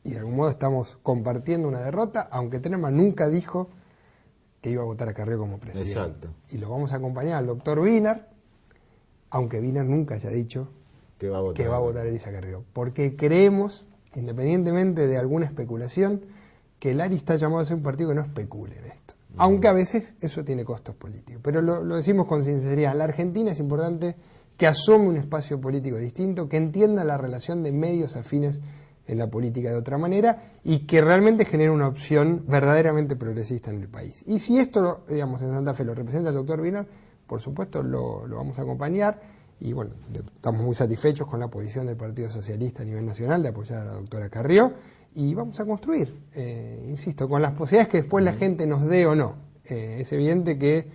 y de algún modo estamos compartiendo una derrota, aunque Tellerman nunca dijo que iba a votar a Carrió como presidente. Exacto. Y lo vamos a acompañar al doctor Wiener, aunque Wiener nunca haya dicho que va a votar a Elisa Carrió, porque creemos, independientemente de alguna especulación, que el ARI está llamado a ser un partido que no especule en esto. Aunque a veces eso tiene costos políticos. Pero lo decimos con sinceridad. En la Argentina es importante que asome un espacio político distinto, que entienda la relación de medios afines en la política de otra manera y que realmente genere una opción verdaderamente progresista en el país. Y si esto, digamos, en Santa Fe lo representa el doctor Wiener, por supuesto lo vamos a acompañar y bueno, estamos muy satisfechos con la posición del Partido Socialista a nivel nacional de apoyar a la doctora Carrió y vamos a construir, insisto, con las posibilidades que después la gente nos dé o no. Es evidente que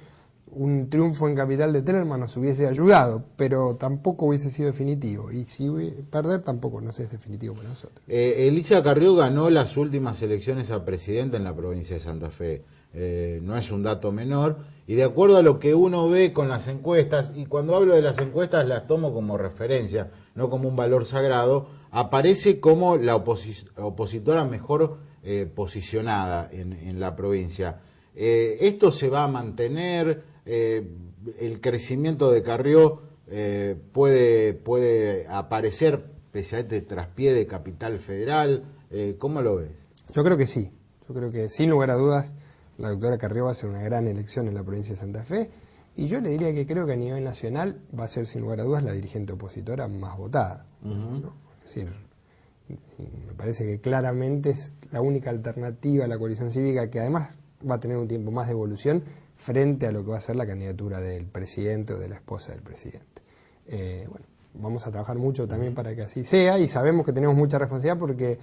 un triunfo en Capital de Tellerman nos hubiese ayudado, pero tampoco hubiese sido definitivo. Y si perder tampoco nos es definitivo para nosotros. Elisa Carrió ganó las últimas elecciones a presidenta en la provincia de Santa Fe. No es un dato menor. Y de acuerdo a lo que uno ve con las encuestas, y cuando hablo de las encuestas las tomo como referencia, no como un valor sagrado, aparece como la opositora mejor posicionada en la provincia. ¿Esto se va a mantener? ¿El crecimiento de Carrió puede aparecer pese a este traspié de Capital Federal? ¿Cómo lo ves? Yo creo que sí. Yo creo que sin lugar a dudas la doctora Carrió va a ser una gran elección en la provincia de Santa Fe y yo le diría que creo que a nivel nacional va a ser sin lugar a dudas la dirigente opositora más votada. ¿No? Es decir, me parece que claramente es la única alternativa a la coalición cívica que además va a tener un tiempo más de evolución frente a lo que va a ser la candidatura del presidente o de la esposa del presidente. Bueno, vamos a trabajar mucho también para que así sea y sabemos que tenemos mucha responsabilidad porque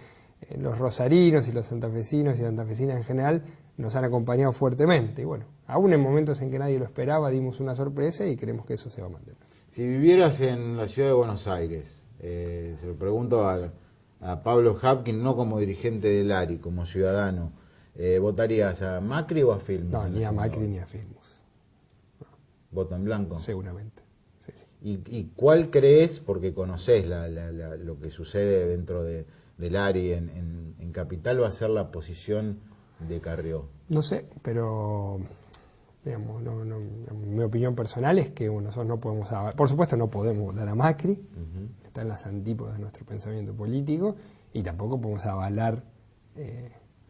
los rosarinos y los santafesinos y santafesinas en general nos han acompañado fuertemente y bueno, aún en momentos en que nadie lo esperaba dimos una sorpresa y creemos que eso se va a mantener. Si vivieras en la ciudad de Buenos Aires, se lo pregunto a Pablo Hapkin, no como dirigente del ARI, como ciudadano, ¿votarías a Macri o a Filmus? No, ni a Macri ni a Filmus. No. ¿Voto en blanco? Seguramente. Sí, sí. ¿Y cuál crees, porque conocés lo que sucede dentro del ARI en Capital, va a ser la posición de Carrió? No sé, pero digamos, mi opinión personal es que nosotros no podemos, por supuesto no podemos votar a Macri, está en las antípodas de nuestro pensamiento político, y tampoco podemos avalar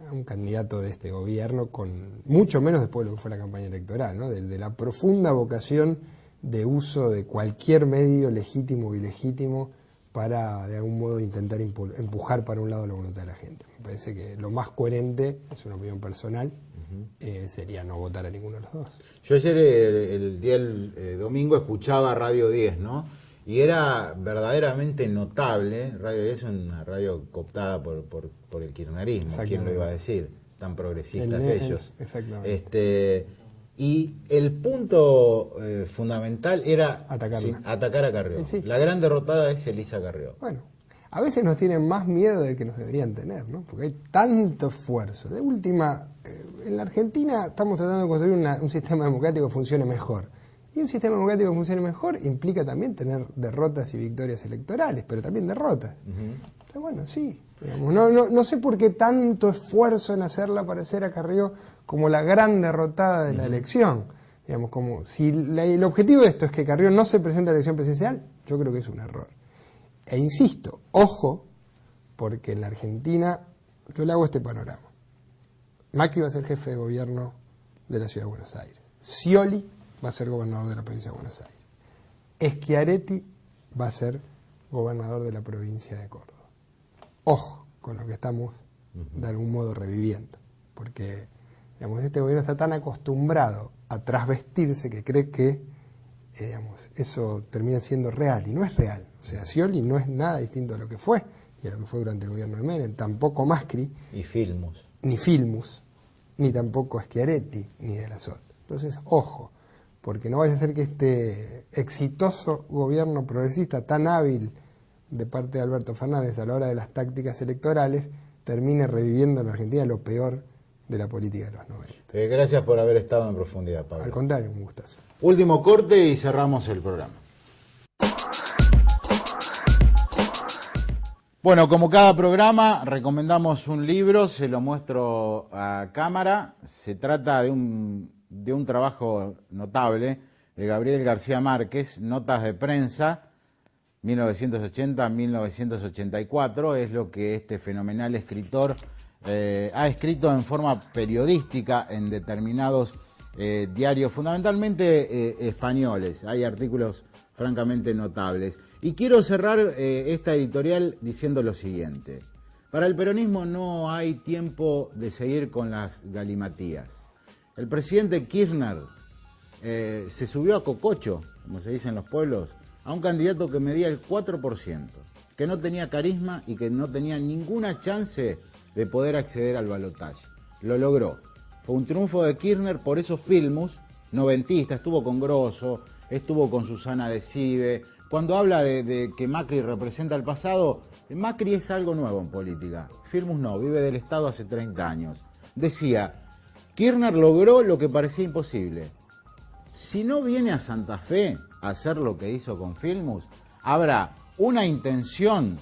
a un candidato de este gobierno, con mucho menos después de lo que fue la campaña electoral, ¿no? de la profunda vocación de uso de cualquier medio legítimo o ilegítimo para de algún modo intentar empujar para un lado la voluntad de la gente. Me parece que lo más coherente, es una opinión personal, sería no votar a ninguno de los dos. Yo ayer, el día del domingo, escuchaba Radio 10, ¿no? Y era verdaderamente notable. Radio 10 es una radio cooptada por el kirchnerismo, ¿quién lo iba a decir? Tan progresistas ellos. Exactamente. Y el punto fundamental era atacar a Carrió. Sí. La gran derrotada es Elisa Carrió. Bueno, a veces nos tienen más miedo del que nos deberían tener, ¿no? Porque hay tanto esfuerzo. De última, en la Argentina estamos tratando de construir un sistema democrático que funcione mejor. Y un sistema democrático que funcione mejor implica también tener derrotas y victorias electorales, pero también derrotas. Pero bueno, sí. Digamos, no sé por qué tanto esfuerzo en hacerla parecer a Carrió como la gran derrotada de la elección. Digamos, como si el objetivo de esto es que Carrió no se presente a la elección presidencial, yo creo que es un error. E insisto, ojo, porque en la Argentina yo le hago este panorama. Macri va a ser jefe de gobierno de la Ciudad de Buenos Aires. Scioli va a ser gobernador de la provincia de Buenos Aires. Schiaretti va a ser gobernador de la provincia de Córdoba. Ojo con lo que estamos de algún modo reviviendo, porque digamos, este gobierno está tan acostumbrado a trasvestirse que cree que eso termina siendo real, y no es real. O sea, Scioli no es nada distinto a lo que fue, y a lo que fue durante el gobierno de Menem, tampoco Macri, y Filmus, ni tampoco Schiaretti, ni De la Sota. Entonces, ojo, porque no vaya a ser que este exitoso gobierno progresista tan hábil de parte de Alberto Fernández a la hora de las tácticas electorales termine reviviendo en la Argentina lo peor de la política de los 90. Gracias por haber estado en profundidad, Pablo. Al contrario, un gustazo. Último corte y cerramos el programa. Bueno, como cada programa, recomendamos un libro, se lo muestro a cámara. Se trata de un trabajo notable de Gabriel García Márquez, Notas de Prensa, 1980-1984. Es lo que este fenomenal escritor ha escrito en forma periodística en determinados diarios, fundamentalmente españoles. Hay artículos francamente notables. Y quiero cerrar esta editorial diciendo lo siguiente. Para el peronismo no hay tiempo de seguir con las galimatías. El presidente Kirchner se subió a cococho, como se dice en los pueblos, a un candidato que medía el 4%, que no tenía carisma y que no tenía ninguna chance de poder acceder al balotaje. Lo logró. Fue un triunfo de Kirchner, por eso Filmus, noventista, estuvo con Grosso, estuvo con Susana de Cive. Cuando habla de que Macri representa el pasado, Macri es algo nuevo en política. Filmus no, vive del Estado hace 30 años. Decía, Kirchner logró lo que parecía imposible. Si no viene a Santa Fe a hacer lo que hizo con Filmus, habrá una intención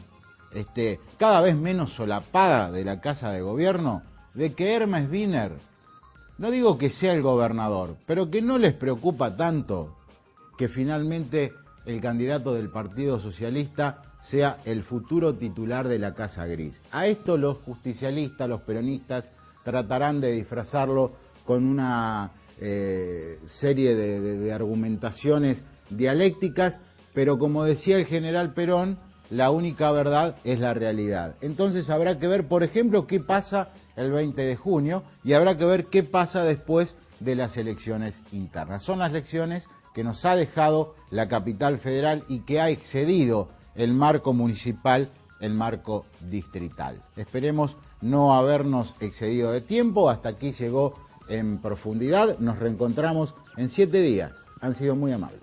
cada vez menos solapada de la Casa de Gobierno de que Hermes Wiener, no digo que sea el gobernador, pero que no les preocupa tanto que finalmente el candidato del Partido Socialista sea el futuro titular de la Casa Gris. A esto los justicialistas, los peronistas, tratarán de disfrazarlo con una serie de argumentaciones dialécticas, pero como decía el general Perón, la única verdad es la realidad. Entonces habrá que ver, por ejemplo, qué pasa el 20 de junio y habrá que ver qué pasa después de las elecciones internas. Son las elecciones que nos ha dejado la capital federal y que ha excedido el marco municipal, el marco distrital. Esperemos no habernos excedido de tiempo. Hasta aquí llegó En Profundidad. Nos reencontramos en 7 días. Han sido muy amables.